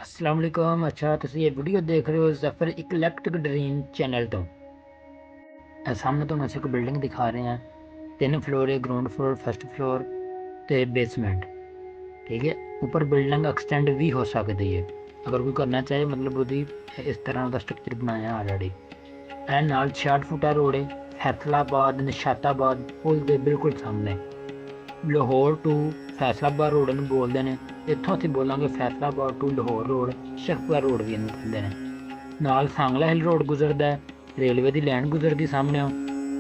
अस्सलाम वालेकुम। अच्छा ਤੁਸੀਂ ਇਹ ਵੀਡੀਓ ਦੇਖ ਰਹੇ ਹੋ ਜ਼ਫਰ ਇਕਲੈਕਟਿਕ ਡ੍ਰੀਮ ਚੈਨਲ ਤੋਂ। ਇਹ ਸਾਹਮਣੇ ਤੁਹਾਨੂੰ ਅਸੀਂ ਇੱਕ ਬਿਲਡਿੰਗ ਦਿਖਾ ਰਹੇ ਹਾਂ। 3 ਫਲੋਰ ਹੈ, ਗਰਾਊਂਡ ਫਲੋਰ, ਫਸਟ ਫਲੋਰ ਤੇ ਬੇਸਮੈਂਟ। ਠੀਕ ਹੈ, ਉੱਪਰ ਬਿਲਡਿੰਗ ਐਕਸਟੈਂਡ ਵੀ ਹੋ ਸਕਦੀ ਹੈ ਅਗਰ ਕੋਈ ਕਰਨਾ ਚਾਹੇ। ਮਤਲਬ ਉਹਦੀ ਇਸ ਤਰ੍ਹਾਂ ਦਾ ਸਟਰਕਚਰ ਬਣਾਇਆ ਆਲਰੇਡੀ। ਇਹ ਨਾਲ 66 ਫੁੱਟਾ ਰੋਡ ਹੈ, ਫੈਸਲਾਬਾਦ ਨਿਸ਼ਾਤਾਬਾਦ ਪੁਲ ਦੇ ਬਿਲਕੁਲ ਸਾਹਮਣੇ। ਲਾਹੌਰ ਟੂ ਫੈਸਲਾਬਾਦ ਰੋਡ ਨੂੰ ਬੋਲਦੇ ਨੇ। ਇੱਥੋਂ ਅਸੀਂ ਬੋਲਾਂਗੇ Faisalabad to Lahore road, Sheikhupura road ਵੀ ਇਹਨੂੰ ਕਹਿੰਦੇ ਨੇ। ਨਾਲ ਸਾਂਗਲਾ ਹਿੱਲ ਰੋਡ ਗੁਜ਼ਰਦਾ, ਰੇਲਵੇ ਦੀ ਲਾਈਨ ਗੁਜ਼ਰਦੀ ਸਾਹਮਣੇ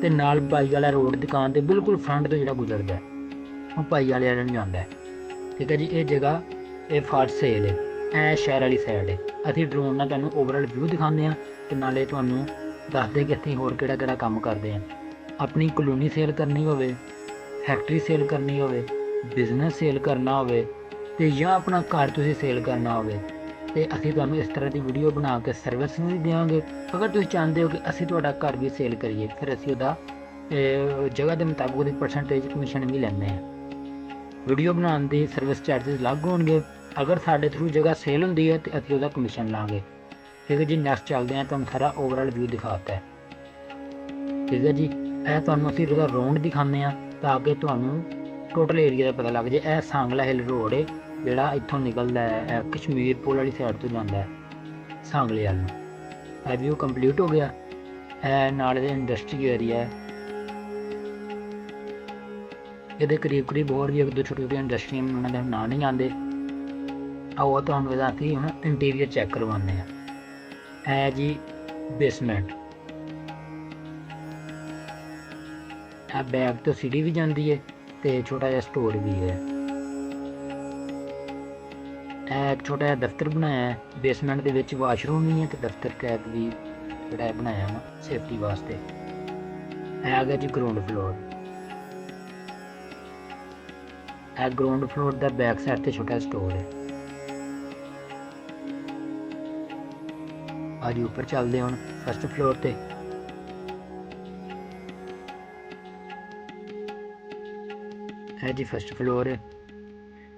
ਤੇ ਨਾਲ ਭਾਈ ਵਾਲਾ ਰੋਡ ਦੁਕਾਨ ਦੇ ਬਿਲਕੁਲ ਫਰੰਟ ਤੋਂ ਜਿਹੜਾ ਗੁਜ਼ਰਦਾ ਉਹ ਭਾਈ ਵਾਲੇ ਨੂੰ ਜਾਂਦਾ। ਠੀਕ ਹੈ ਜੀ, ਇਹ ਜਗ੍ਹਾ ਇਹ ਫਾਰ ਸੇਲ ਹੈ, ਇਹ ਸ਼ਹਿਰ ਵਾਲੀ ਸਾਈਡ ਹੈ। ਅਸੀਂ ਡਰੋਨ ਨਾਲ ਤੁਹਾਨੂੰ ਓਵਰਆਲ ਵਿਊ ਦਿਖਾਉਂਦੇ ਹਾਂ ਤੇ ਨਾਲੇ ਤੁਹਾਨੂੰ ਦੱਸਦੇ ਕਿ ਅਸੀਂ ਹੋਰ ਕਿਹੜਾ ਕਿਹੜਾ ਕੰਮ ਕਰਦੇ ਹਾਂ। ਆਪਣੀ ਕਲੋਨੀ ਸੇਲ ਕਰਨੀ ਹੋਵੇ, ਫੈਕਟਰੀ ਸੇਲ ਕਰਨੀ ਹੋਵੇ, ਬਿਜ਼ਨਸ ਸੇਲ ਕਰਨਾ ਹੋਵੇ ਤੇ ਜਾਂ ਆਪਣਾ ਘਰ ਤੁਸੀਂ ਸੇਲ ਕਰਨਾ ਹੋਵੇ ਤੇ ਅਸੀਂ ਤੁਹਾਨੂੰ ਇਸ ਤਰ੍ਹਾਂ ਦੀ ਵੀਡੀਓ ਬਣਾ ਕੇ ਸਰਵਿਸ ਵੀ ਦੇਵਾਂਗੇ। ਅਗਰ ਤੁਸੀਂ ਚਾਹੁੰਦੇ ਹੋ ਕਿ ਅਸੀਂ ਤੁਹਾਡਾ ਘਰ ਵੀ ਸੇਲ ਕਰੀਏ, ਫਿਰ ਅਸੀਂ ਉਹਦਾ ਜਗ੍ਹਾ ਦੇ ਮੁਤਾਬਕ ਉਹਦੀ ਪਰਸੈਂਟੇਜ ਕਮਿਸ਼ਨ ਵੀ ਲੈਂਦੇ ਹਾਂ। ਵੀਡੀਓ ਬਣਾਉਣ ਦੀ ਸਰਵਿਸ ਚਾਰਜਿਸ ਅਲੱਗ ਹੋਣਗੇ। ਅਗਰ ਸਾਡੇ ਥਰੂ ਜਗ੍ਹਾ ਸੇਲ ਹੁੰਦੀ ਹੈ ਤੇ ਅਸੀਂ ਉਹਦਾ ਕਮਿਸ਼ਨ ਲਾਂਗੇ। ਠੀਕ ਹੈ ਜੀ, ਨੈਕਸਟ ਚੱਲਦੇ ਹਾਂ, ਤੁਹਾਨੂੰ ਸਾਰਾ ਓਵਰਆਲ ਵਿਊ ਦਿਖਾਤਾ ਹੈ। ਠੀਕ ਹੈ ਜੀ, ਇਹ ਤੁਹਾਨੂੰ ਅਸੀਂ ਉਹਦਾ ਰਾਊਂਡ ਦਿਖਾਉਂਦੇ ਹਾਂ ਤਾਂ ਕਿ ਤੁਹਾਨੂੰ ਟੋਟਲ ਏਰੀਆ ਦਾ ਪਤਾ ਲੱਗ ਜਾਏ। ਇਹ ਸਾਂਗਲਾ ਹਿੱਲ ਰੋਡ ਹੈ ਜਿਹੜਾ ਇੱਥੋਂ ਨਿਕਲਦਾ ਹੈ, ਕਸ਼ਮੀਰ ਪੁਲ ਵਾਲੀ ਸਾਈਡ ਤੋਂ ਜਾਂਦਾ ਹੈ ਸਾਂਗਲੇ ਵੱਲ ਨੂੰ। ਇਹ ਵਿਊ ਕੰਪਲੀਟ ਹੋ ਗਿਆ। ਇਹ ਨਾਲ ਇਹਦੇ ਇੰਡਸਟਰੀ ਏਰੀਆ ਹੈ, ਇਹਦੇ ਕਰੀਬ ਕਰੀਬ ਹੋਰ ਵੀ ਇੱਕ ਦੋ ਛੋਟੀ ਛੋਟੀਆਂ ਇੰਡਸਟਰੀਆਂ, ਉਹਨਾਂ ਦੇ ਨਾਂ ਨਹੀਂ ਆਉਂਦੇ। ਆਓ ਤੁਹਾਨੂੰ ਇਹਦਾ ਅਸੀਂ ਹੁਣ ਇੰਟੀਰੀਅਰ ਚੈੱਕ ਕਰਵਾਉਂਦੇ ਹਾਂ। ਇਹ ਜੀ ਬੇਸਮੈਂਟ, ਇਹ ਬੈਕ ਤੋਂ ਸੀੜੀ ਵੀ ਜਾਂਦੀ ਹੈ ਤੇ ਛੋਟਾ ਜਿਹਾ ਸਟੋਰ ਵੀ ਹੈ। ਇਹ ਇੱਕ ਛੋਟਾ ਜਿਹਾ ਦਫ਼ਤਰ ਬਣਾਇਆ ਹੈ। ਬੇਸਮੈਂਟ ਦੇ ਵਿੱਚ ਵਾਸ਼ਰੂਮ ਵੀ ਹੈ ਤੇ ਦਫ਼ਤਰ ਟੈਪ ਵੀ ਜਿਹੜਾ ਬਣਾਇਆ ਵਾ ਸੇਫਟੀ ਵਾਸਤੇ। ਇਹ ਆ ਗਿਆ ਜੀ ਗਰਾਊਂਡ ਫਲੋਰ। ਇਹ ਗਰਾਊਂਡ ਫਲੋਰ ਦਾ ਬੈਕ ਸਾਈਡ ਤੇ ਛੋਟਾ ਸਟੋਰ ਹੈ। ਅੱਜ ਉੱਪਰ ਚੱਲਦੇ ਹੁਣ ਫਸਟ ਫਲੋਰ ਤੇ। ਇਹ ਜੀ ਫਸਟ ਫਲੋਰ ਹੈ।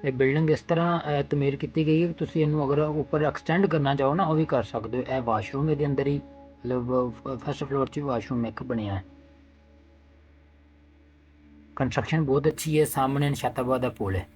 ਇਹ ਬਿਲਡਿੰਗ ਇਸ ਤਰ੍ਹਾਂ ਤਮੀਰ ਕੀਤੀ ਗਈ ਹੈ ਕਿ ਤੁਸੀਂ ਇਹਨੂੰ ਅਗਰ ਉੱਪਰ ਐਕਸਟੈਂਡ ਕਰਨਾ ਚਾਹੋ ਨਾ ਉਹ ਵੀ ਕਰ ਸਕਦੇ ਹੋ। ਇਹ ਵਾਸ਼ਰੂਮ ਇਹਦੇ ਅੰਦਰ ਹੀ, ਮਤਲਬ ਫਸਟ ਫਲੋਰ 'ਚ ਵਾਸ਼ਰੂਮ ਇੱਕ ਬਣਿਆ ਹੈ। ਕੰਸਟਰਕਸ਼ਨ ਬਹੁਤ ਅੱਛੀ ਹੈ। ਸਾਹਮਣੇ ਨਿਸ਼ਾਤਾਬਾਦ ਦਾ ਪੁਲ ਹੈ।